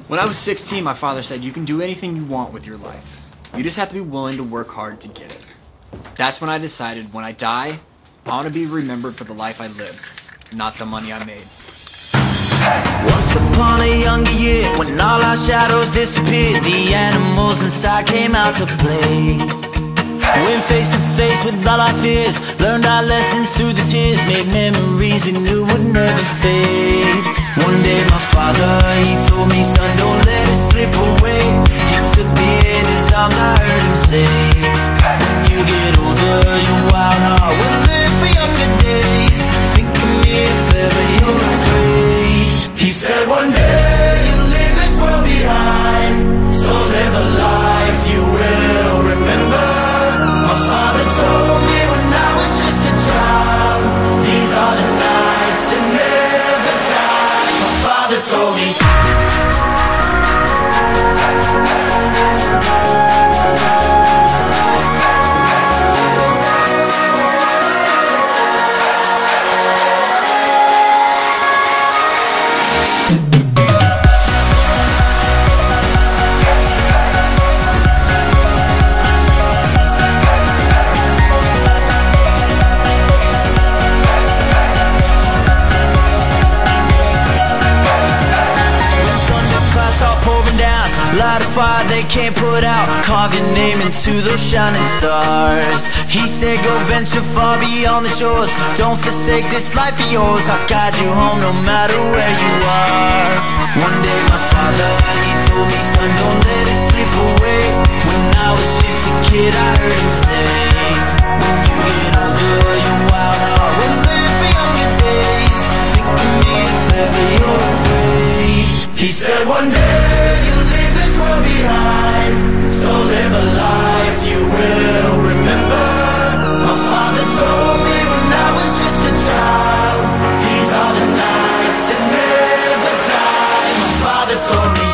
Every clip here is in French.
When I was 16, my father said, you can do anything you want with your life. You just have to be willing to work hard to get it. That's when I decided, when I die, I want to be remembered for the life I lived, not the money I made. Once upon a younger year, when all our shadows disappeared, the animals inside came out to play. Went face to face with all our fears, learned our lessons through the tears, made memories we knew would never fade. One day my father, he told me, son, don't let it slip away. He took me in his arms, I heard him say, when you get older, your wild heart will live for younger days. Think of me if ever you're afraid. He said one day you'll leave this world behind, so live a life you will remember. My father told me when I was just a child, these are the nights that never die. My father told me. Light a fire they can't put out, carve your name into those shining stars. He said go venture far beyond the shores, don't forsake this life of yours. I'll guide you home no matter where you are. One day my father, he told me, son, don't let it slip away. When I was just a kid I heard him say, when you get older your wild heart will live for younger days. Think of me if ever you're afraid. He said one day you'll leave this world behind, so live a life you will remember. My father told me when I was just a child, these are the nights that never die. My father told me.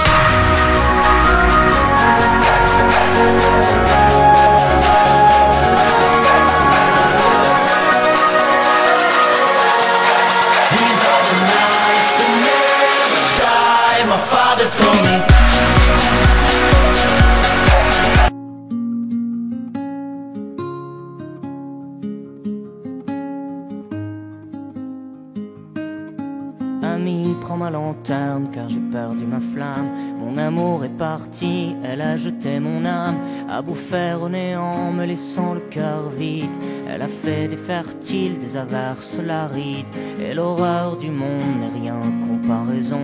These are the nights that never die. My father told me. Ami, prends ma lanterne car j'ai perdu ma flamme. Mon amour est parti, elle a jeté mon âme à bouffer au néant, me laissant le cœur vide. Elle a fait des fertiles, des averses larides, et l'horreur du monde n'est rien comparaison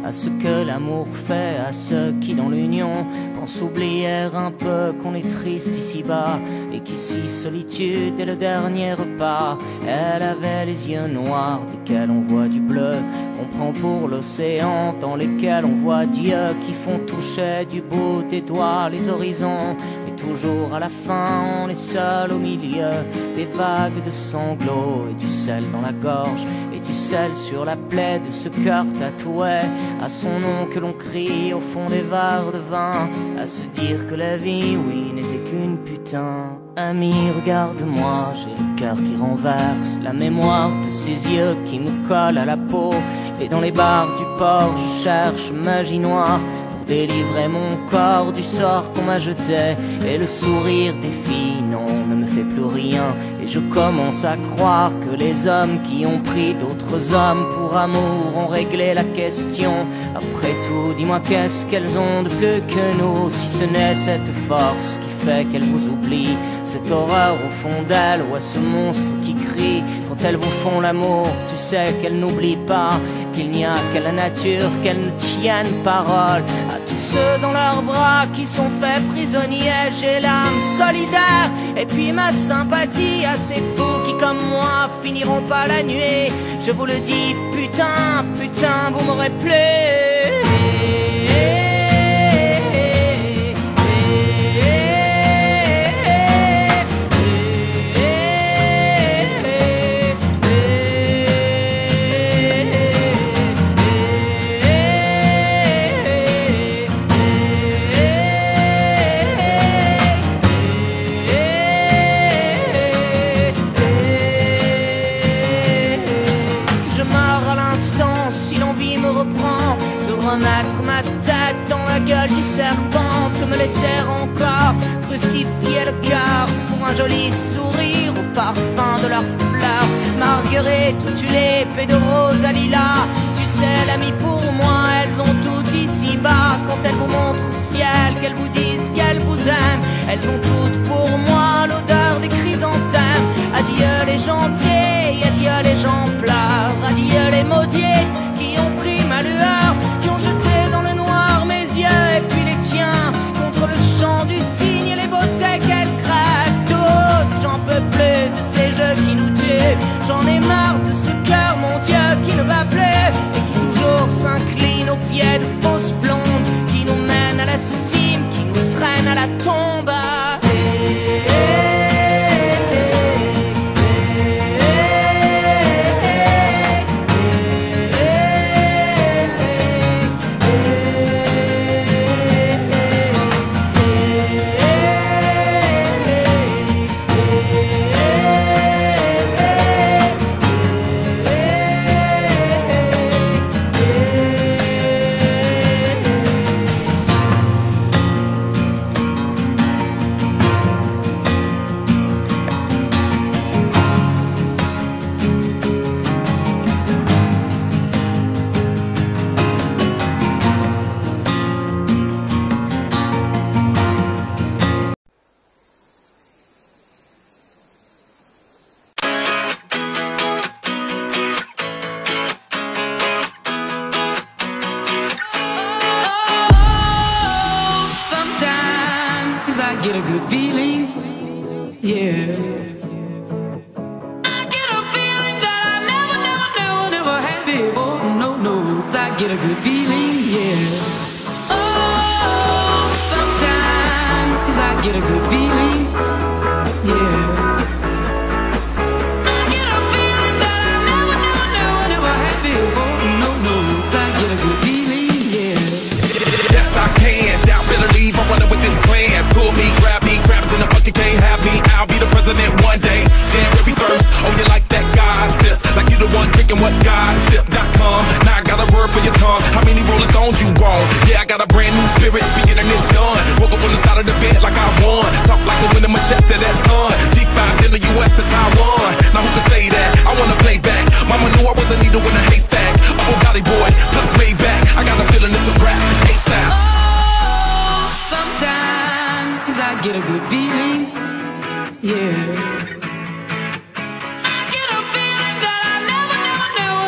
à ce que l'amour fait à ceux qui dans l'union pensent oublier un peu qu'on est triste ici-bas, et qu'ici solitude est le dernier repas. Elle avait les yeux noirs desquels on voit du bleu, on prend pour l'océan dans lequel on voit Dieu, qui font toucher du bout des doigts les horizons. Mais toujours à la fin on est seul au milieu des vagues de sanglots, et du sel dans la gorge et du sel sur la plaie de ce cœur tatoué à son nom que l'on crie au fond des verres de vin, à se dire que la vie, oui, n'était qu'une putain. Ami, regarde-moi, j'ai le cœur qui renverse, la mémoire de ses yeux qui me collent à la peau, et dans les bars du port je cherche magie noire pour délivrer mon corps du sort qu'on m'a jeté. Et le sourire des filles, non, ne me fait plus rien, et je commence à croire que les hommes qui ont pris d'autres hommes pour amour ont réglé la question. Après tout, dis-moi qu'est-ce qu'elles ont de plus que nous, si ce n'est cette force qui fait qu'elles vous oublient, cette horreur au fond d'elles, ou à ce monstre qui crie quand elles vous font l'amour. Tu sais qu'elles n'oublient pas qu'il n'y a qu'à la nature qu'elles ne tiennent parole. À tous ceux dans leurs bras qui sont faits prisonniers, j'ai l'âme solidaire et puis ma sympathie à ces fous qui comme moi finiront pas la nuit. Je vous le dis, putain, putain, vous m'aurez plu. tête dans la gueule du serpent, te me laisser encore crucifier le cœur pour un joli sourire au parfum de leurs fleurs. Marguerite, où tu les pédoroses à lilas, tu sais l'ami pour moi, elles ont tout ici-bas. Quand elles vous montrent au ciel, qu'elles vous disent qu'elles vous aiment, elles ont toutes pour moi l'odeur des chrysanthèmes. Adieu les gentils, adieu les gens pleurs, adieu les maudits qui ont pris ma lueur, qui ont jeté dans le noir mes yeux et puis les tiens contre le champ du cygne et les beautés qu'elles crèvent toutes. J'en peux plus de ces jeux qui nous tuent, j'en ai marre de ce cœur, mon Dieu, qui ne va plus et qui toujours s'incline aux pieds de fausses blondes, qui nous mènent à la cime, qui nous traînent à la tombe. Get a good feeling, yeah. I get a feeling that I never had before. No, I get a good feeling, yeah. Oh, sometimes I get a good feeling, yeah. I get a feeling that I never had before. No, I get a good feeling, yeah. Yes, I can. Doubt, better leave. I'm running with this plan. Pull me, grab me, crabs in the bucket can't have me. I'll be the president one day. January 1st. Oh, you like that gossip? Like you the one drinking what gossip.com. Now I got a word for your tongue. How many Rolling Stones you want? Yeah, I got a brand new spirit. Speaking and it's done. Woke up on the side of the bed like I won. Talk like a winner, my chest to that sun. G5 in the US to Taiwan. Now who can say that? I wanna play back. Mama knew I was a needle in a haystack. A Bugatti boy, plus way back. I got a feeling it's a rap. ASAP. Sometimes I get a good feeling, yeah. I get a feeling that I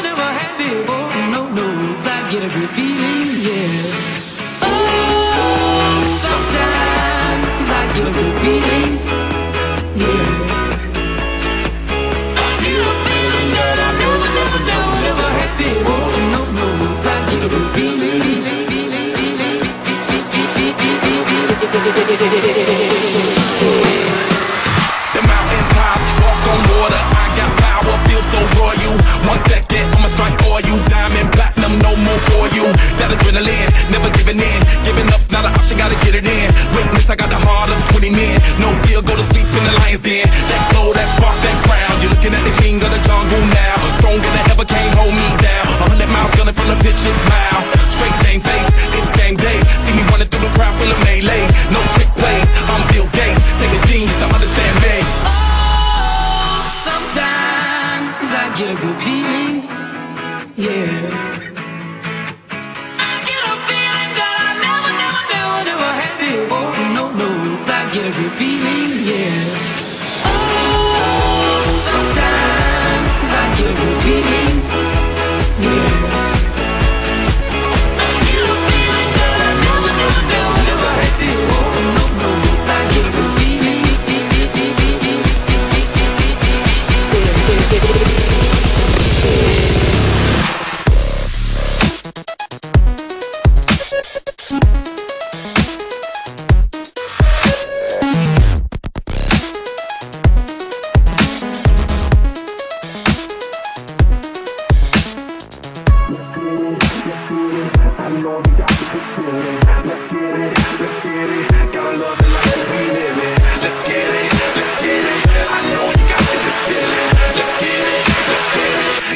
never had before. No, I get a good feeling, yeah. Oh, sometimes I get a good feeling, yeah. I get a feeling that I never had before. No, I get a good feeling. The mountain top, walk on water. I got power, feel so royal. 1 second, I'ma strike for you. Diamond, platinum, no more for you. That adrenaline, never giving in. Giving up's not an option, gotta get it in. Witness, I got the heart of 20 men. No fear, go to sleep in the lion's den. That flow, that spark, that crown. You're looking at the king of the jungle now. Stronger than ever, can't hold me down. 100 miles gunning from the pitch's mile. Straight game face, it's game day. See me running through the crowd full of melee. No trick plays, I'm Bill Gates. Take a genius to understand me. Oh, sometimes I get a good feeling, yeah. I get a feeling that I never had before. No, I get a good feeling, yeah. Oh, sometimes I get a good feeling, yeah. I get a feeling that I never had before. No, I get a good feeling.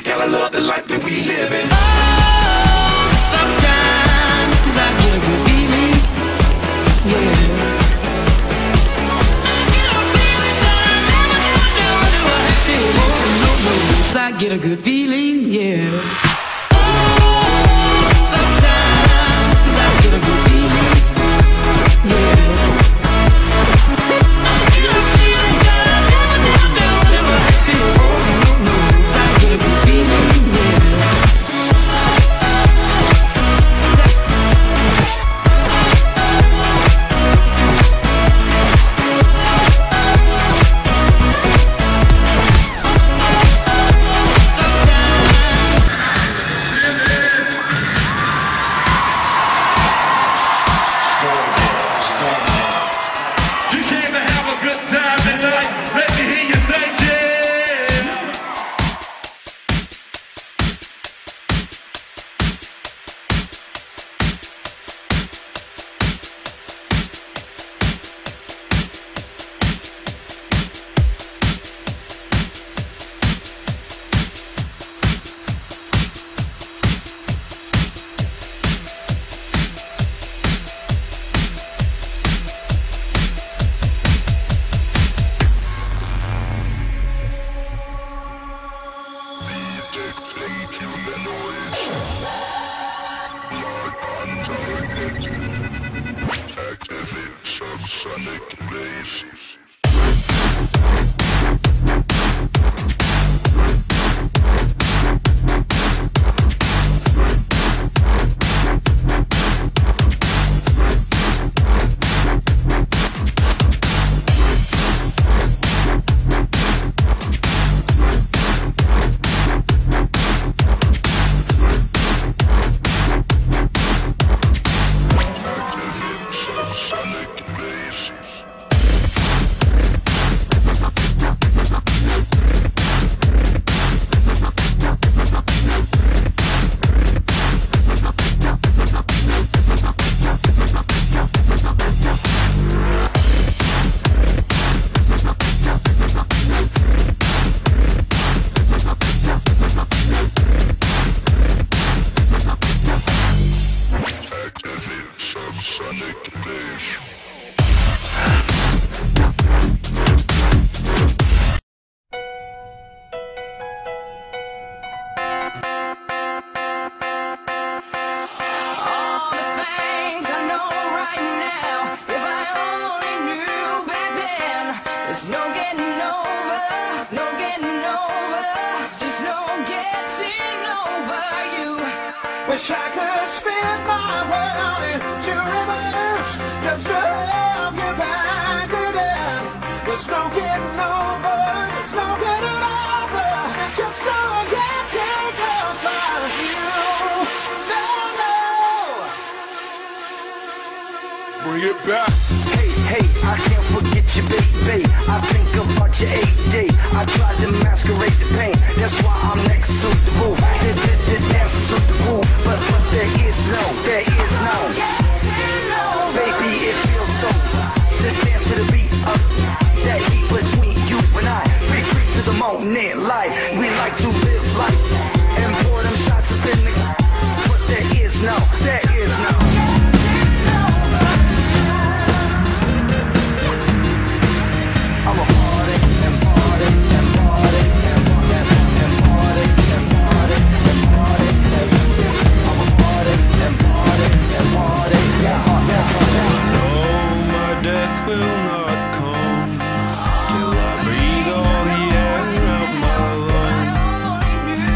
Gotta love the life that we live in. Oh, sometimes I get a good feeling, yeah. Oh, sometimes I get a good feeling, yeah. I get a feeling that I never had before. No, I get a good feeling, yeah. There's no getting over, no getting over, just no getting over you. Wish I could spin my world into reverse, just to have you back again. There's no getting over, there's no getting over, just no getting over you. No, no. Bring it back. Hey, I can't forget you, baby. I think about your AD. I tried to masquerade the pain. That's why I'm next to the roof. Dance to the roof, but there is no. Baby, it feels so to dance to the beat of that heat between you and I. Be free to the moment, light. We like to live life and pour them shots up in the. But there is no. I'm a party and party and party and party and party and party and party. I'm a party and party and party and party. No, my death will not come till I breathe all the air out my lungs.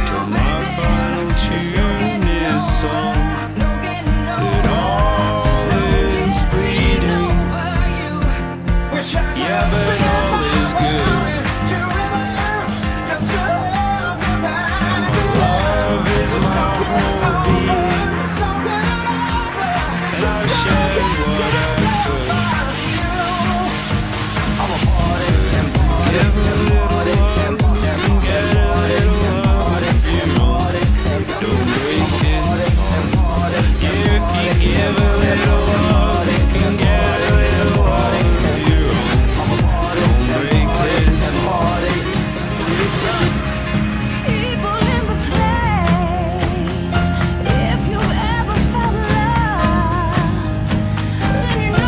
Till my final tune is sung. That all is fleeting. Yeah, but all is good. Love is my whole being, and I've shared what I could. Give a little love and get a little love if you don't break it. Yeah, if you give a little love, you can get a little love if you don't break it. People in the place, if you've ever felt love, then you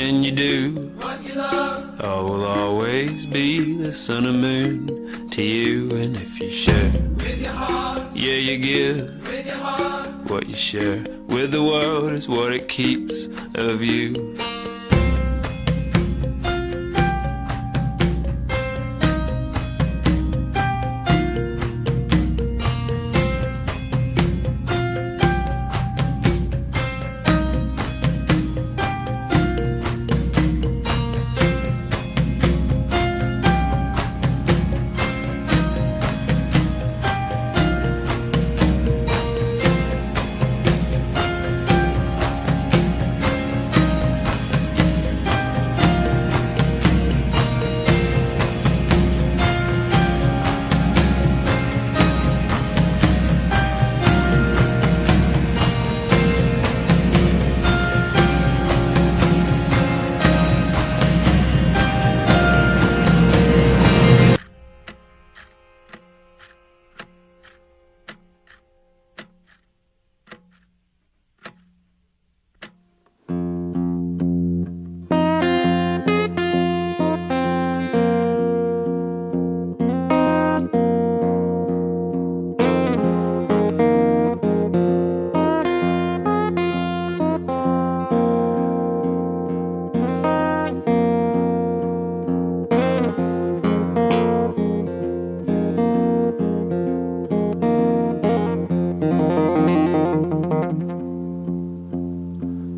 can you do? I will always be the sun and moon to you. And if you share with your heart, yeah, you give with your heart. What you share with the world is what it keeps of you.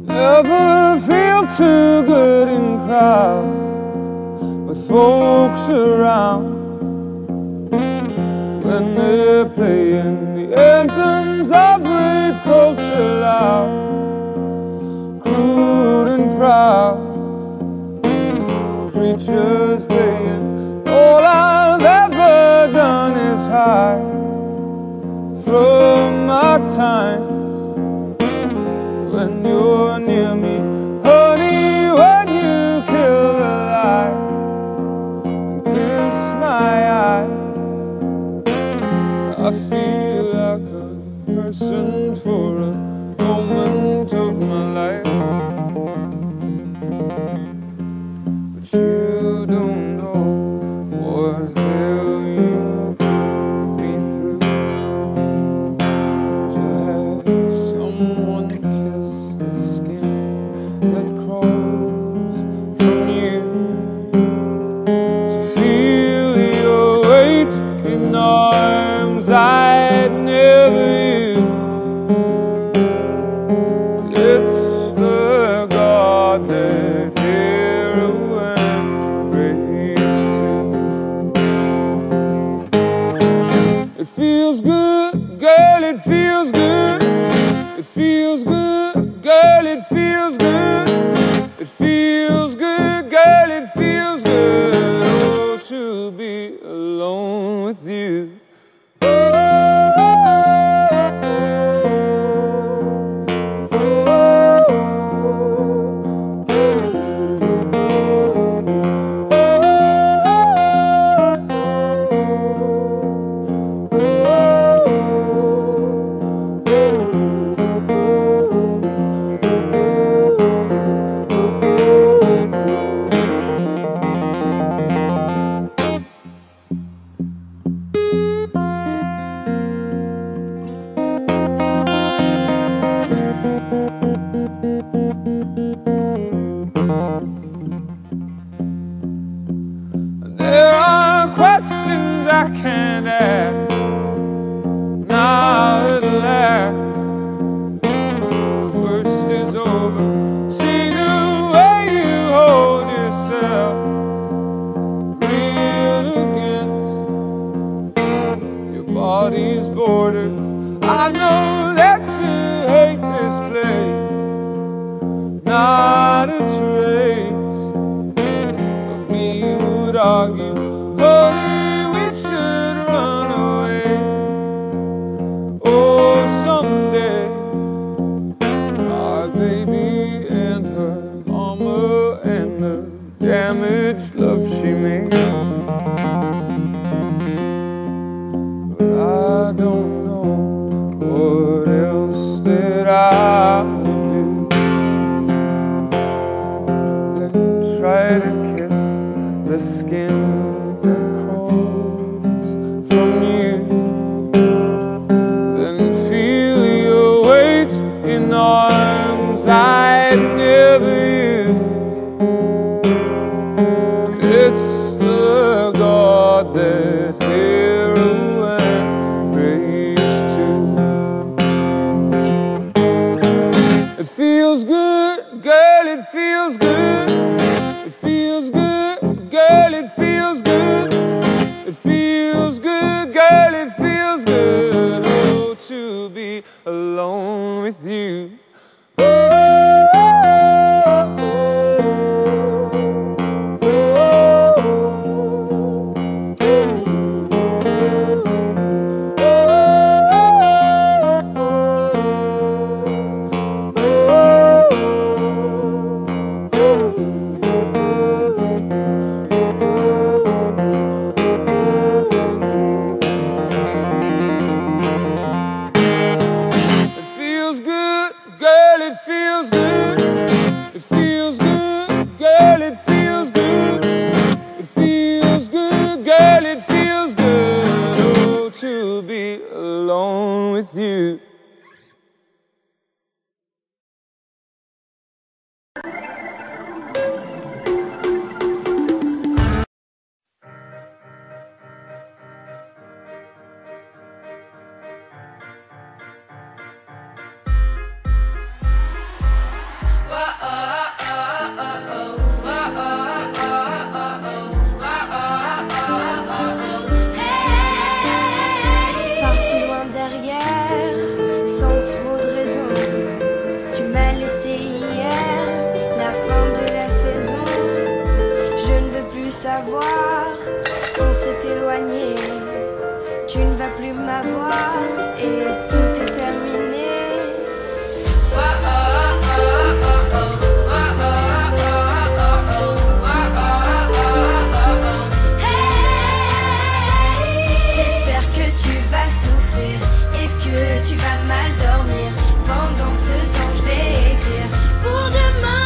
Never feel too good in crowds with folks around when they're playing the anthems of great culture loud, crude and proud. Preachers playing, all I've ever done is hide from my time. When you're near me, honey, when you kill the light and kiss my eyes, I feel like a person for a moment of my life. But you don't know what hell you put me through to have someone kiss the skin that crawls from you, to feel your weight in arms I'd never used. It's the God that hero and praise. It feels good, girl, it feels good. It feels good, girl, it feels good. It feels good, girl, it feels good. Oh, to be alone with you. There are questions I can't ask now at last. The worst is over. See the way you hold yourself, real against your body's borders. I know that you hate this place, not a trace of me would argue, honey, we should run away. Oh, someday our baby and her mama and the damaged love she made. But I don't know what else that I would do. try to kiss the skin that crawls from you, then feel your weight in arms I'd never used. It's the God that hero and praise to. It feels good, girl, it feels good. It feels good, girl, it feels good. It feels good, girl, it feels good. Oh, to be alone with you. On s'est éloigné, tu ne vas plus m'avoir et tout est terminé. J'espère que tu vas souffrir et que tu vas mal dormir. Pendant ce temps je vais écrire pour demain.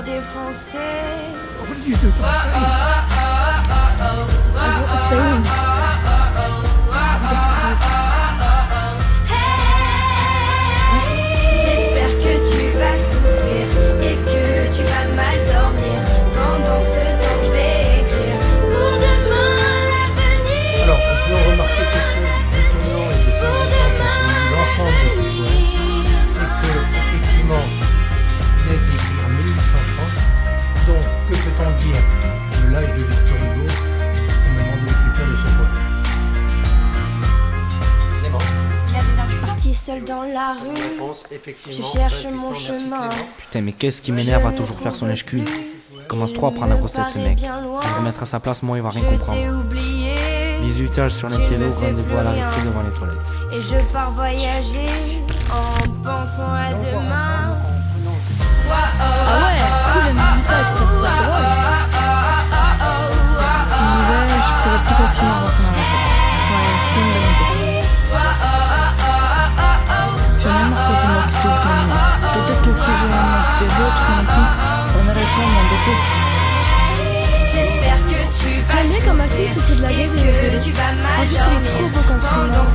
Défoncé. J'espère que tu vas souffrir et que tu vas mal dormir. Pendant ce temps, je vais écrire pour demain l'avenir. Alors, on peut remarquer quelque chose d'étonnant et de saisissant l'ensemble du poème, c'est que, effectivement, il a été écrit en 1830, donc que peut-on dire de l'âge de Victor Hugo au moment de l'écriture de ce poème? Je suis partie seule dans la rue, je cherche mon chemin. Putain, mais qu'est-ce qui m'énerve à toujours faire son lèche-cul? Il commence trop à prendre la grossette ce mec. À le remettre à sa place, moi il va rien comprendre. Bisutage sur les télos, rendez-vous à l'arrivée devant les toilettes. Et je pars voyager en pensant à demain. Ah ouais, cool la musical, ça peut pas drôle. Si j'y vais, je pourrais plus facilement rentrer dans la tête. Ouais, c'est une bonne idée. J'en ai marre que vous m'occupez tout le temps de moi. Peut-être que si je m'occupais d'autres non plus, on arrêterait de m'embêter. J'espère que tu vas. J'aime bien quand Maxime se fait de la gueule des télés. En plus, il est trop beau quand il s'énerve.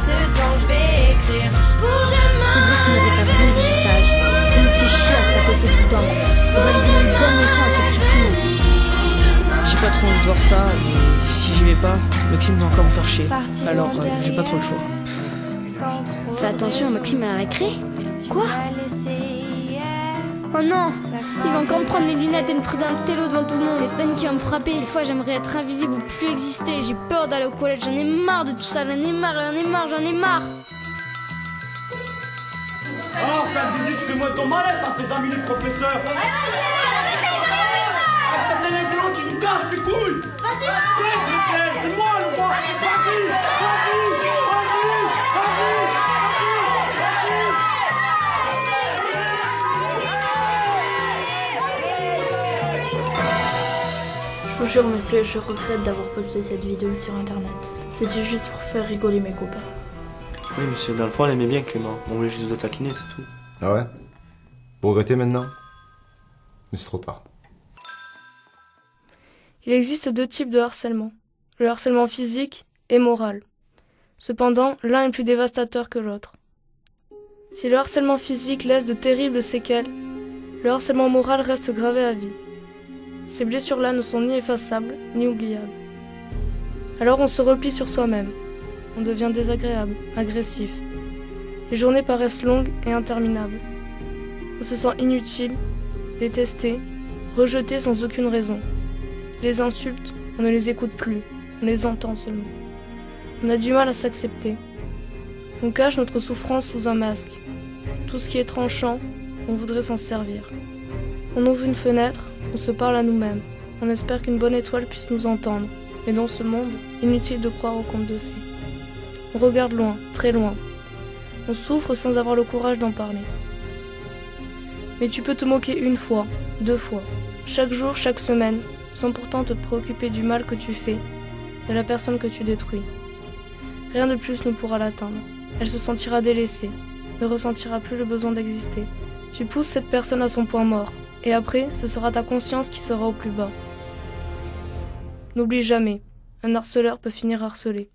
C'est vrai qu'il n'avait pas pris le bisutage. Il me fait chier à se la péter tout le temps. On va lui donner une bonne leçon à ce petit clou. J'ai pas trop envie de voir ça, et si j'y vais pas, Maxime va encore me faire chier. Alors j'ai pas trop le choix. Fais attention à Maxime à la récré. Quoi? Oh non, il va encore me prendre mes lunettes et me traiter d'un télo devant tout le monde. C'est peine qui va me frapper. Des fois j'aimerais être invisible ou plus exister. J'ai peur d'aller au collège, j'en ai marre de tout ça, j'en ai marre, j'en ai marre. Alors, ça bisou, tu fais moins de ton malaise, hein, tes amis les professeurs. T'as un intello, tu nous casses les couilles. C'est moi. Bonjour monsieur, je regrette d'avoir posté cette vidéo sur internet. C'était juste pour faire rigoler mes copains. Oui, monsieur, dans le fond, elle aimait bien Clément. On voulait juste le taquiner, c'est tout. Ah ouais? Vous regrettez maintenant? Mais c'est trop tard. Il existe deux types de harcèlement. Le harcèlement physique et moral. Cependant, l'un est plus dévastateur que l'autre. Si le harcèlement physique laisse de terribles séquelles, le harcèlement moral reste gravé à vie. Ces blessures-là ne sont ni effaçables, ni oubliables. Alors on se replie sur soi-même. On devient désagréable, agressif. Les journées paraissent longues et interminables. On se sent inutile, détesté, rejeté sans aucune raison. Les insultes, on ne les écoute plus, on les entend seulement. On a du mal à s'accepter. On cache notre souffrance sous un masque. Tout ce qui est tranchant, on voudrait s'en servir. On ouvre une fenêtre, on se parle à nous-mêmes. On espère qu'une bonne étoile puisse nous entendre. Mais dans ce monde, inutile de croire aux contes de fées. On regarde loin, très loin. On souffre sans avoir le courage d'en parler. Mais tu peux te moquer une fois, 2 fois, chaque jour, chaque semaine, sans pourtant te préoccuper du mal que tu fais, de la personne que tu détruis. Rien de plus ne pourra l'atteindre. Elle se sentira délaissée, ne ressentira plus le besoin d'exister. Tu pousses cette personne à son point mort, et après, ce sera ta conscience qui sera au plus bas. N'oublie jamais, un harceleur peut finir harcelé.